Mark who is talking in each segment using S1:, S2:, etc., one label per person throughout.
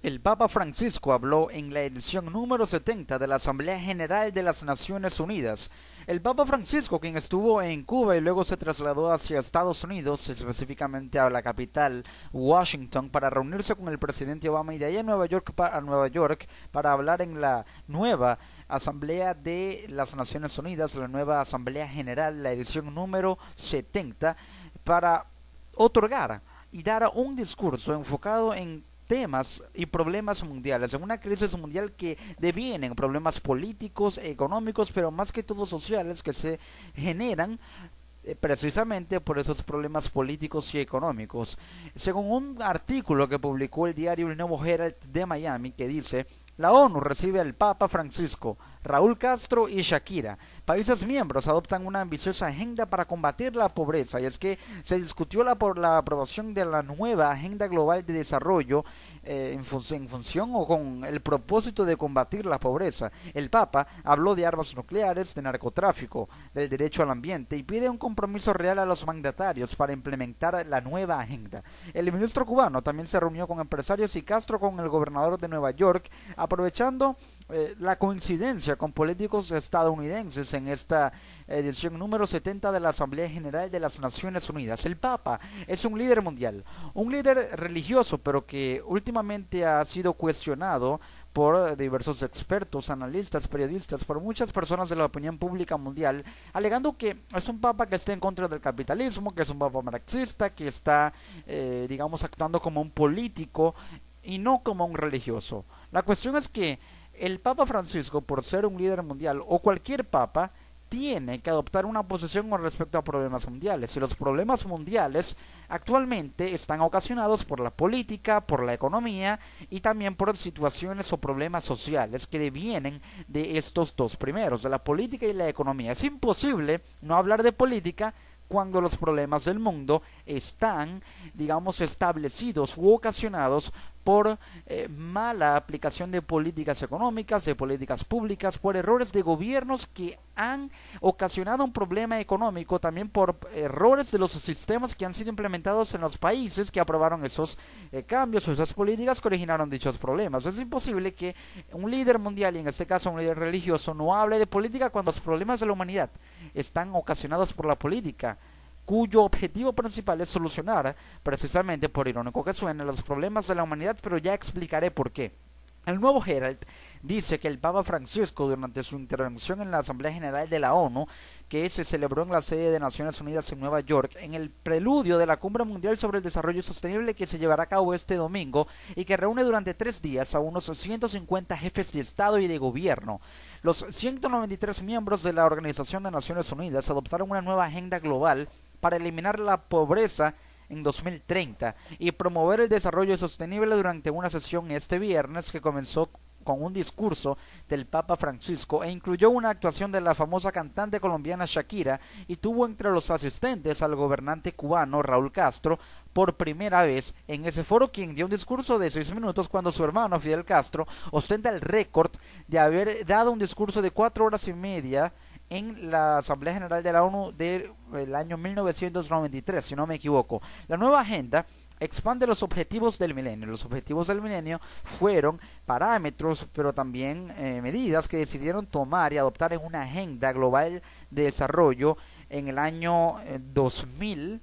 S1: El Papa Francisco habló en la edición número 70 de la Asamblea General de las Naciones Unidas. El Papa Francisco, quien estuvo en Cuba y luego se trasladó hacia Estados Unidos, específicamente a la capital, Washington, para reunirse con el presidente Obama y de ahí a Nueva York para hablar en la nueva Asamblea de las Naciones Unidas, la nueva Asamblea General, la edición número 70, para otorgar y dar un discurso enfocado en temas y problemas mundiales, en una crisis mundial que devienen problemas políticos, económicos, pero más que todo sociales que se generan precisamente por esos problemas políticos y económicos. Según un artículo que publicó el diario El Nuevo Herald de Miami, que dice: la ONU recibe al Papa Francisco, Raúl Castro y Shakira. Países miembros adoptan una ambiciosa agenda para combatir la pobreza, y es que se discutió por la aprobación de la nueva Agenda Global de Desarrollo en función o con el propósito de combatir la pobreza. El Papa habló de armas nucleares, de narcotráfico, del derecho al ambiente y pide un compromiso real a los mandatarios para implementar la nueva agenda. El ministro cubano también se reunió con empresarios y Castro con el gobernador de Nueva York, aprovechando la coincidencia con políticos estadounidenses en esta edición número 70 de la Asamblea General de las Naciones Unidas. El Papa es un líder mundial, un líder religioso, pero que últimamente ha sido cuestionado por diversos expertos, analistas, periodistas, por muchas personas de la opinión pública mundial, alegando que es un papa que está en contra del capitalismo, que es un papa marxista, que está, digamos, actuando como un político y no como un religioso. La cuestión es que el Papa Francisco, por ser un líder mundial, o cualquier papa, tiene que adoptar una posición con respecto a problemas mundiales. Y los problemas mundiales actualmente están ocasionados por la política, por la economía y también por situaciones o problemas sociales que devienen de estos dos primeros, de la política y la economía. Es imposible no hablar de política cuando los problemas del mundo están, digamos, establecidos u ocasionados por mala aplicación de políticas económicas, de políticas públicas, por errores de gobiernos que han ocasionado un problema económico, también por errores de los sistemas que han sido implementados en los países que aprobaron esos cambios o esas políticas que originaron dichos problemas. Es imposible que un líder mundial, y en este caso un líder religioso, no hable de política cuando los problemas de la humanidad están ocasionados por la política, cuyo objetivo principal es solucionar, precisamente, por irónico que suene, los problemas de la humanidad, pero ya explicaré por qué. El Nuevo Herald dice que el Papa Francisco, durante su intervención en la Asamblea General de la ONU, que se celebró en la sede de Naciones Unidas en Nueva York, en el preludio de la Cumbre Mundial sobre el Desarrollo Sostenible que se llevará a cabo este domingo y que reúne durante 3 días a unos 150 jefes de Estado y de Gobierno. Los 193 miembros de la Organización de Naciones Unidas adoptaron una nueva agenda global para eliminar la pobreza en 2030 y promover el desarrollo sostenible durante una sesión este viernes que comenzó con un discurso del Papa Francisco e incluyó una actuación de la famosa cantante colombiana Shakira y tuvo entre los asistentes al gobernante cubano Raúl Castro por primera vez en ese foro, quien dio un discurso de 6 minutos cuando su hermano Fidel Castro ostenta el récord de haber dado un discurso de 4 horas y media en la Asamblea General de la ONU del año 1993, si no me equivoco. La nueva agenda expande los objetivos del milenio. Los objetivos del milenio fueron parámetros, pero también medidas que decidieron tomar y adoptar en una agenda global de desarrollo en el año 2000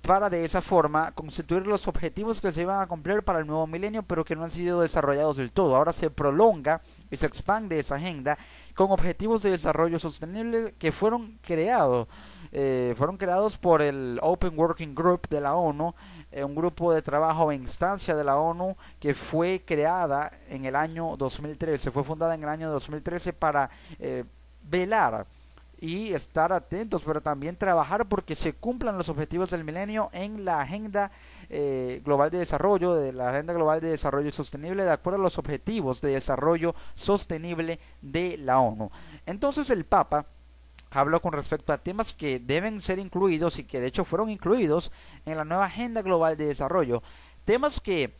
S1: para de esa forma constituir los objetivos que se iban a cumplir para el nuevo milenio, pero que no han sido desarrollados del todo. Ahora se prolonga y se expande esa agenda con objetivos de desarrollo sostenible que fueron creados por el Open Working Group de la ONU, un grupo de trabajo e instancia de la ONU que fue creada en el año 2013, fue fundada en el año 2013 para velar y estar atentos, pero también trabajar porque se cumplan los objetivos del milenio en la agenda global de desarrollo, de la agenda global de desarrollo sostenible, de acuerdo a los objetivos de desarrollo sostenible de la ONU. Entonces el Papa habló con respecto a temas que deben ser incluidos y que de hecho fueron incluidos en la nueva agenda global de desarrollo, temas que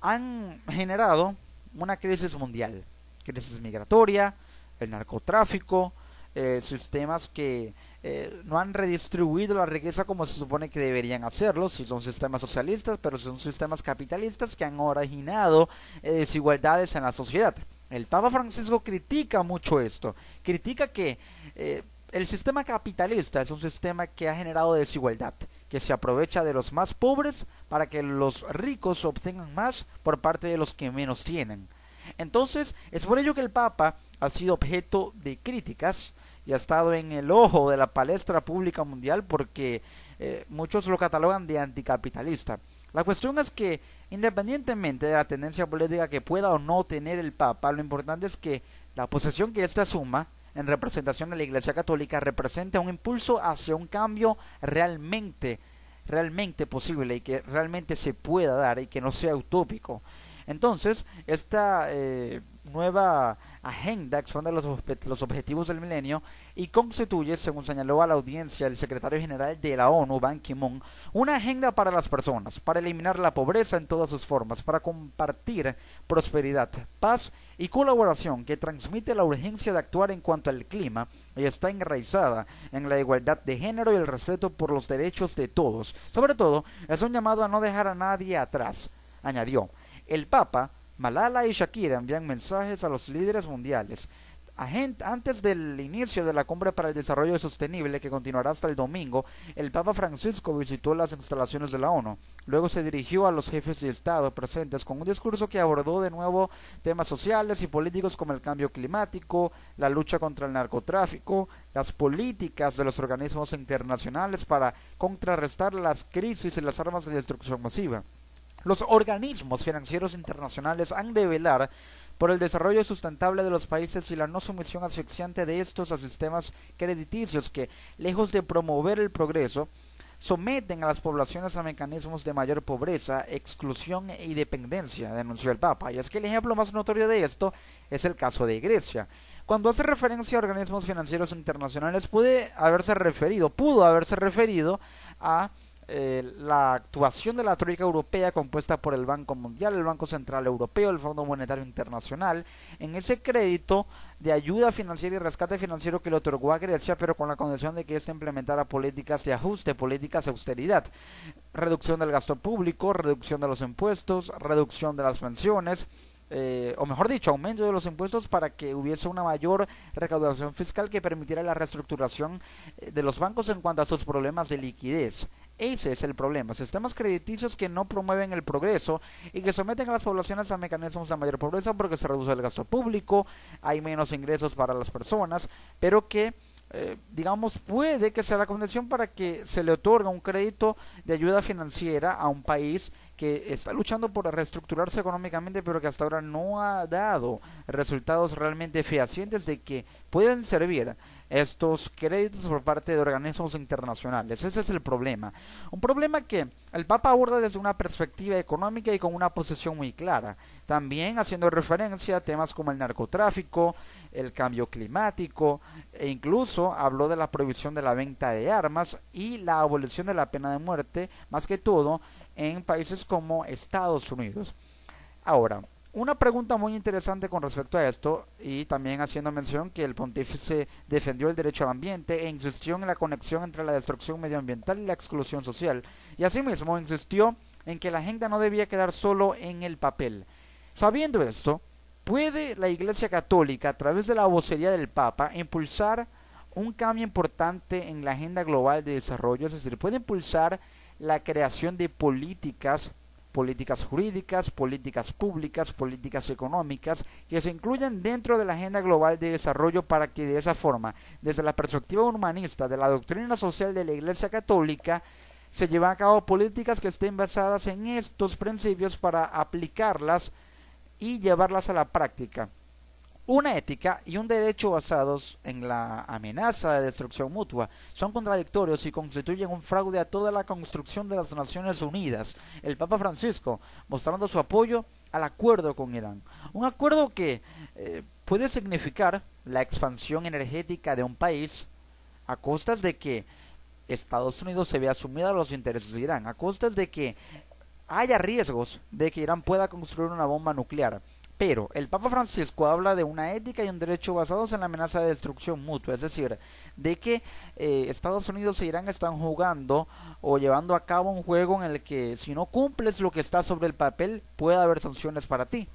S1: han generado una crisis mundial, crisis migratoria, el narcotráfico, sistemas que no han redistribuido la riqueza como se supone que deberían hacerlo, si son sistemas socialistas, pero son sistemas capitalistas que han originado desigualdades en la sociedad. El Papa Francisco critica mucho esto, critica que el sistema capitalista es un sistema que ha generado desigualdad, que se aprovecha de los más pobres para que los ricos obtengan más por parte de los que menos tienen. Entonces, es por ello que el Papa ha sido objeto de críticas y ha estado en el ojo de la palestra pública mundial porque muchos lo catalogan de anticapitalista. La cuestión es que, independientemente de la tendencia política que pueda o no tener el Papa, lo importante es que la posición que éste asuma en representación de la Iglesia Católica representa un impulso hacia un cambio realmente posible y que realmente se pueda dar y que no sea utópico. Entonces, esta nueva agenda expande los objetivos del milenio y constituye, según señaló a la audiencia el secretario general de la ONU, Ban Ki-moon, una agenda para las personas, para eliminar la pobreza en todas sus formas, para compartir prosperidad, paz y colaboración, que transmite la urgencia de actuar en cuanto al clima y está enraizada en la igualdad de género y el respeto por los derechos de todos. Sobre todo, es un llamado a no dejar a nadie atrás, añadió. El Papa, Malala y Shakira envían mensajes a los líderes mundiales. Antes del inicio de la Cumbre para el Desarrollo Sostenible, que continuará hasta el domingo, el Papa Francisco visitó las instalaciones de la ONU. Luego se dirigió a los jefes de Estado presentes con un discurso que abordó de nuevo temas sociales y políticos como el cambio climático, la lucha contra el narcotráfico, las políticas de los organismos internacionales para contrarrestar las crisis y las armas de destrucción masiva. Los organismos financieros internacionales han de velar por el desarrollo sustentable de los países y la no sumisión asfixiante de estos a sistemas crediticios que, lejos de promover el progreso, someten a las poblaciones a mecanismos de mayor pobreza, exclusión y dependencia, denunció el Papa. Y es que el ejemplo más notorio de esto es el caso de Grecia. Cuando hace referencia a organismos financieros internacionales, pudo haberse referido a la actuación de la Troika Europea compuesta por el Banco Mundial, el Banco Central Europeo, el Fondo Monetario Internacional, en ese crédito de ayuda financiera y rescate financiero que le otorgó a Grecia, pero con la condición de que éste implementara políticas de ajuste, políticas de austeridad, reducción del gasto público, reducción de los impuestos, reducción de las pensiones, o mejor dicho, aumento de los impuestos para que hubiese una mayor recaudación fiscal que permitiera la reestructuración de los bancos en cuanto a sus problemas de liquidez. Ese es el problema, sistemas crediticios que no promueven el progreso y que someten a las poblaciones a mecanismos de mayor pobreza porque se reduce el gasto público, hay menos ingresos para las personas, pero que digamos, puede que sea la condición para que se le otorgue un crédito de ayuda financiera a un país que está luchando por reestructurarse económicamente, pero que hasta ahora no ha dado resultados realmente fehacientes de que pueden servir estos créditos por parte de organismos internacionales. Ese es el problema. Un problema que el Papa aborda desde una perspectiva económica y con una posición muy clara. También haciendo referencia a temas como el narcotráfico, el cambio climático e incluso habló de la prohibición de la venta de armas y la abolición de la pena de muerte, más que todo en países como Estados Unidos. Ahora, una pregunta muy interesante con respecto a esto, y también haciendo mención que el pontífice defendió el derecho al ambiente e insistió en la conexión entre la destrucción medioambiental y la exclusión social, y asimismo insistió en que la agenda no debía quedar solo en el papel. Sabiendo esto, ¿puede la Iglesia Católica, a través de la vocería del Papa, impulsar un cambio importante en la agenda global de desarrollo? Es decir, ¿puede impulsar la creación de políticas jurídicas, políticas públicas, políticas económicas que se incluyan dentro de la agenda global de desarrollo para que de esa forma, desde la perspectiva humanista de la doctrina social de la Iglesia Católica, se lleven a cabo políticas que estén basadas en estos principios para aplicarlas y llevarlas a la práctica? Una ética y un derecho basados en la amenaza de destrucción mutua son contradictorios y constituyen un fraude a toda la construcción de las Naciones Unidas. El Papa Francisco mostrando su apoyo al acuerdo con Irán. Un acuerdo que puede significar la expansión energética de un país a costas de que Estados Unidos se vea sumida a los intereses de Irán, a costas de que haya riesgos de que Irán pueda construir una bomba nuclear. Pero el Papa Francisco habla de una ética y un derecho basados en la amenaza de destrucción mutua, es decir, de que Estados Unidos e Irán están jugando o llevando a cabo un juego en el que si no cumples lo que está sobre el papel puede haber sanciones para ti,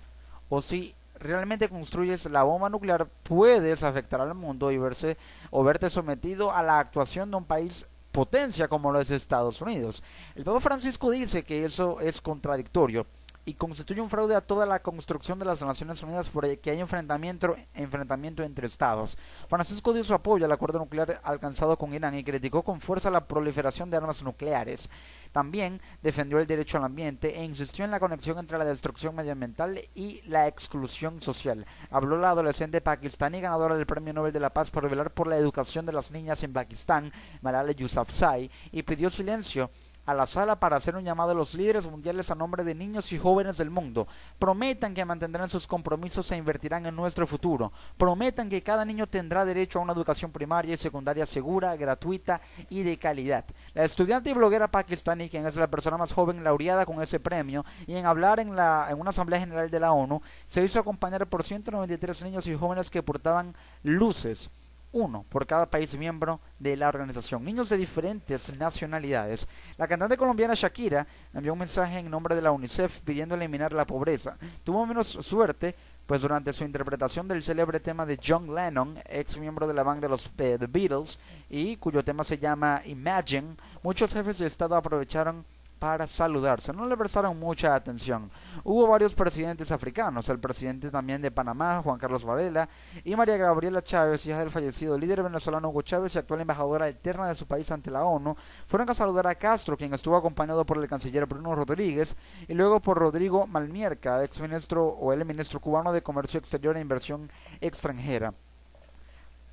S1: o si realmente construyes la bomba nuclear puedes afectar al mundo y verse o verte sometido a la actuación de un país potencia como lo es Estados Unidos. El Papa Francisco dice que eso es contradictorio y constituye un fraude a toda la construcción de las Naciones Unidas porque hay enfrentamiento entre estados. Francisco dio su apoyo al acuerdo nuclear alcanzado con Irán y criticó con fuerza la proliferación de armas nucleares. También defendió el derecho al ambiente e insistió en la conexión entre la destrucción medioambiental y la exclusión social. Habló la adolescente pakistaní ganadora del Premio Nobel de la Paz por velar por la educación de las niñas en Pakistán, Malala Yousafzai, y pidió silencio a la sala para hacer un llamado a los líderes mundiales a nombre de niños y jóvenes del mundo. Prometan que mantendrán sus compromisos e invertirán en nuestro futuro. Prometan que cada niño tendrá derecho a una educación primaria y secundaria segura, gratuita y de calidad. La estudiante y bloguera pakistaní, quien es la persona más joven laureada con ese premio, y en hablar en una asamblea general de la ONU, se hizo acompañar por 193 niños y jóvenes que portaban luces, uno por cada país miembro de la organización, niños de diferentes nacionalidades. La cantante colombiana Shakira envió un mensaje en nombre de la UNICEF pidiendo eliminar la pobreza. Tuvo menos suerte, pues durante su interpretación del célebre tema de John Lennon, ex miembro de la banda de los The Beatles, y cuyo tema se llama Imagine, muchos jefes de Estado aprovecharon para saludarse, no le prestaron mucha atención. Hubo varios presidentes africanos, el presidente también de Panamá, Juan Carlos Varela, y María Gabriela Chávez, hija del fallecido líder venezolano Hugo Chávez y actual embajadora alterna de su país ante la ONU, fueron a saludar a Castro, quien estuvo acompañado por el canciller Bruno Rodríguez, y luego por Rodrigo Malmierca, ex ministro o el ministro cubano de Comercio Exterior e Inversión Extranjera.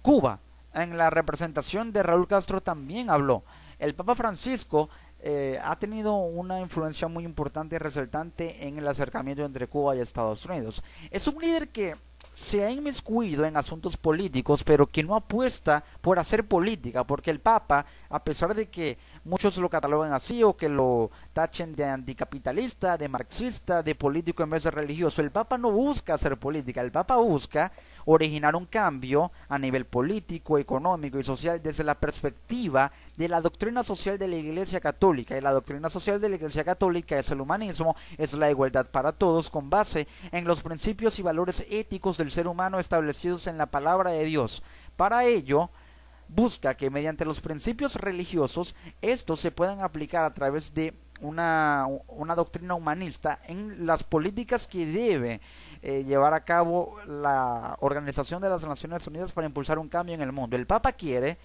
S1: Cuba, en la representación de Raúl Castro, también habló. El Papa Francisco ha tenido una influencia muy importante y resaltante en el acercamiento entre Cuba y Estados Unidos. Es un líder que se ha inmiscuido en asuntos políticos, pero que no apuesta por hacer política, porque el Papa, a pesar de que muchos lo cataloguen así o que lo tachen de anticapitalista, de marxista, de político en vez de religioso, el Papa no busca hacer política, el Papa busca originar un cambio a nivel político, económico y social desde la perspectiva de la doctrina social de la Iglesia Católica. Y la doctrina social de la Iglesia Católica es el humanismo, es la igualdad para todos con base en los principios y valores éticos del ser humano establecidos en la palabra de Dios. Para ello, busca que mediante los principios religiosos estos se puedan aplicar a través de una doctrina humanista en las políticas que debe llevar a cabo la Organización de las Naciones Unidas para impulsar un cambio en el mundo. El Papa quiere,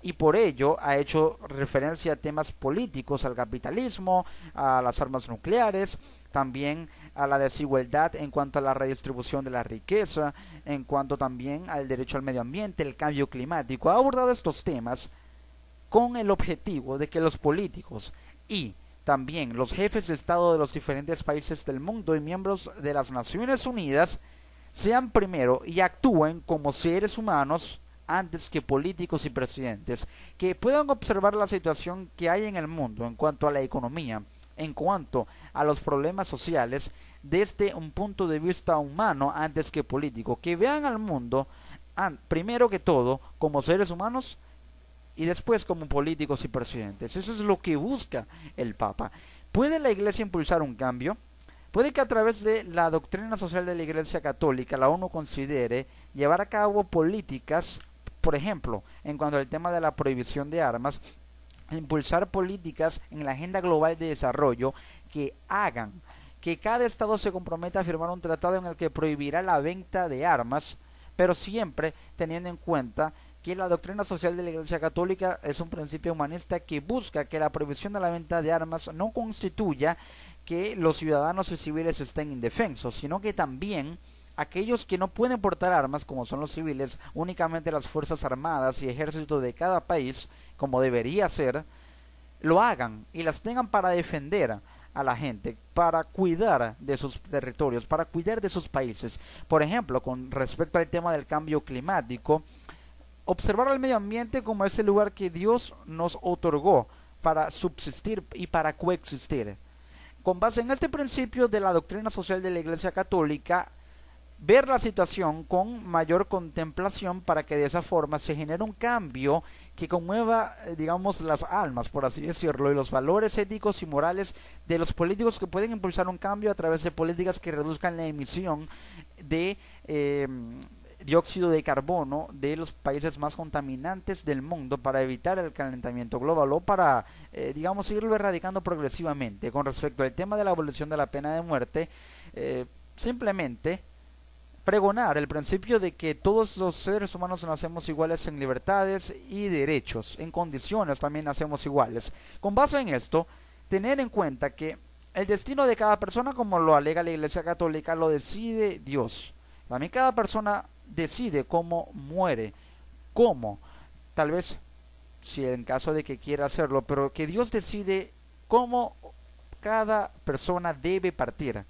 S1: y por ello ha hecho referencia a temas políticos, al capitalismo, a las armas nucleares, también a la desigualdad en cuanto a la redistribución de la riqueza, en cuanto también al derecho al medio ambiente, el cambio climático. Ha abordado estos temas con el objetivo de que los políticos y también los jefes de Estado de los diferentes países del mundo y miembros de las Naciones Unidas sean primero y actúen como seres humanos antes que políticos y presidentes, que puedan observar la situación que hay en el mundo en cuanto a la economía, en cuanto a los problemas sociales, desde un punto de vista humano antes que político, que vean al mundo primero que todo como seres humanos y después como políticos y presidentes. Eso es lo que busca el Papa. ¿Puede la Iglesia impulsar un cambio? Puede que a través de la doctrina social de la Iglesia Católica la ONU considere llevar a cabo políticas, por ejemplo, en cuanto al tema de la prohibición de armas, impulsar políticas en la agenda global de desarrollo que hagan que cada estado se comprometa a firmar un tratado en el que prohibirá la venta de armas, pero siempre teniendo en cuenta que la doctrina social de la Iglesia Católica es un principio humanista que busca que la prohibición de la venta de armas no constituya que los ciudadanos y civiles estén indefensos, sino que también aquellos que no pueden portar armas, como son los civiles, únicamente las fuerzas armadas y ejército de cada país, como debería ser, lo hagan y las tengan para defender a la gente, para cuidar de sus territorios, para cuidar de sus países. Por ejemplo, con respecto al tema del cambio climático, observar al medio ambiente como ese lugar que Dios nos otorgó para subsistir y para coexistir. Con base en este principio de la doctrina social de la Iglesia Católica, ver la situación con mayor contemplación para que de esa forma se genere un cambio que conmueva, digamos, las almas, por así decirlo, y los valores éticos y morales de los políticos que pueden impulsar un cambio a través de políticas que reduzcan la emisión de dióxido de carbono de los países más contaminantes del mundo para evitar el calentamiento global o para, digamos, irlo erradicando progresivamente. Con respecto al tema de la abolición de la pena de muerte, simplemente pregonar el principio de que todos los seres humanos nacemos iguales en libertades y derechos, en condiciones también nacemos iguales. Con base en esto, tener en cuenta que el destino de cada persona, como lo alega la Iglesia Católica, lo decide Dios. También cada persona decide cómo muere, cómo, tal vez si en caso de que quiera hacerlo, pero que Dios decide cómo cada persona debe partir.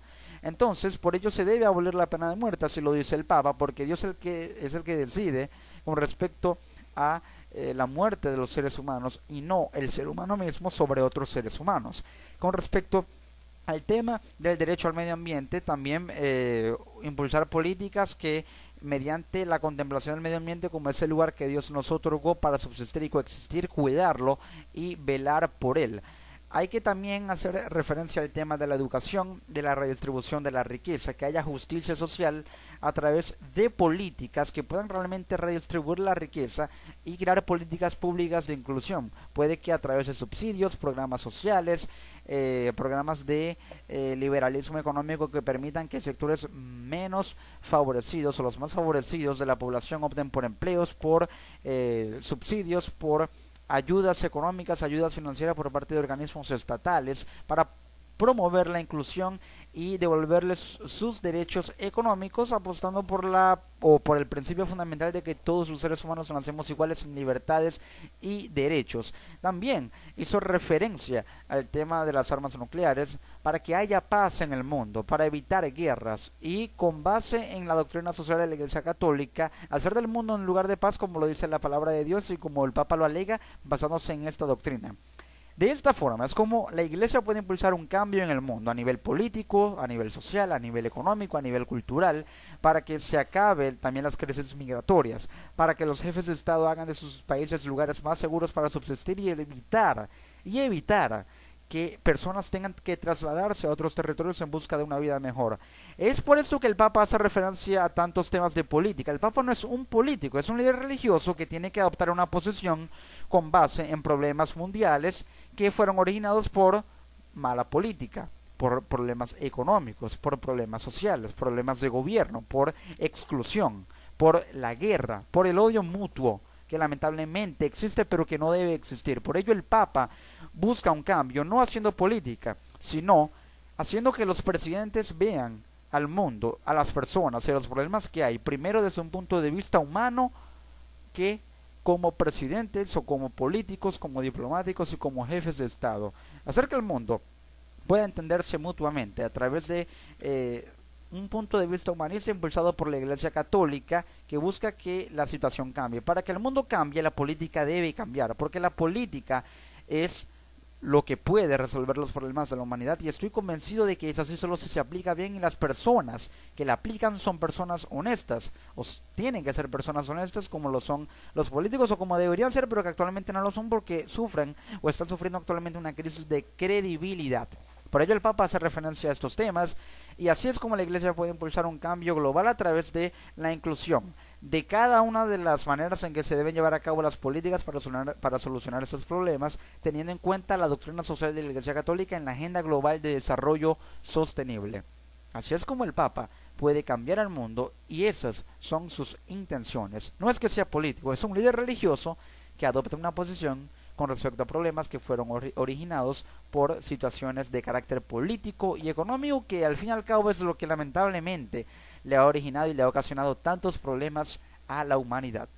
S1: Entonces, por ello se debe abolir la pena de muerte, así lo dice el Papa, porque Dios es el que decide con respecto a la muerte de los seres humanos y no el ser humano mismo sobre otros seres humanos. Con respecto al tema del derecho al medio ambiente, también impulsar políticas que mediante la contemplación del medio ambiente como ese lugar que Dios nos otorgó para subsistir y coexistir, cuidarlo y velar por él. Hay que también hacer referencia al tema de la educación, de la redistribución de la riqueza, que haya justicia social a través de políticas que puedan realmente redistribuir la riqueza y crear políticas públicas de inclusión. Puede que a través de subsidios, programas sociales, programas de liberalismo económico que permitan que sectores menos favorecidos o los más favorecidos de la población opten por empleos, por subsidios, por ayudas económicas, ayudas financieras por parte de organismos estatales para promover la inclusión y devolverles sus derechos económicos, apostando por por el principio fundamental de que todos los seres humanos nacemos iguales en libertades y derechos. También hizo referencia al tema de las armas nucleares para que haya paz en el mundo, para evitar guerras y con base en la doctrina social de la Iglesia Católica, hacer del mundo un lugar de paz como lo dice la palabra de Dios y como el Papa lo alega basándose en esta doctrina. De esta forma es como la Iglesia puede impulsar un cambio en el mundo a nivel político, a nivel social, a nivel económico, a nivel cultural, para que se acabe también las crisis migratorias, para que los jefes de Estado hagan de sus países lugares más seguros para subsistir y evitar que personas tengan que trasladarse a otros territorios en busca de una vida mejor. Es por esto que el Papa hace referencia a tantos temas de política. El Papa no es un político, es un líder religioso que tiene que adoptar una posición con base en problemas mundiales que fueron originados por mala política, por problemas económicos, por problemas sociales, problemas de gobierno, por exclusión, por la guerra, por el odio mutuo que lamentablemente existe pero que no debe existir. Por ello el Papa busca un cambio, no haciendo política, sino haciendo que los presidentes vean al mundo, a las personas y a los problemas que hay, primero desde un punto de vista humano, que como presidentes o como políticos, como diplomáticos y como jefes de Estado. Hacer que el mundo pueda entenderse mutuamente a través de un punto de vista humanista impulsado por la Iglesia Católica que busca que la situación cambie. Para que el mundo cambie, la política debe cambiar, porque la política es lo que puede resolver los problemas de la humanidad y estoy convencido de que es así solo si se aplica bien y las personas que la aplican son personas honestas o tienen que ser personas honestas como lo son los políticos o como deberían ser pero que actualmente no lo son porque sufren o están sufriendo actualmente una crisis de credibilidad. Por ello el Papa hace referencia a estos temas y así es como la Iglesia puede impulsar un cambio global a través de la inclusión de cada una de las maneras en que se deben llevar a cabo las políticas para solucionar estos problemas, teniendo en cuenta la doctrina social de la Iglesia Católica en la Agenda Global de Desarrollo Sostenible. Así es como el Papa puede cambiar al mundo y esas son sus intenciones. No es que sea político, es un líder religioso que adopta una posición con respecto a problemas que fueron originados por situaciones de carácter político y económico que al fin y al cabo es lo que lamentablemente le ha originado y le ha ocasionado tantos problemas a la humanidad.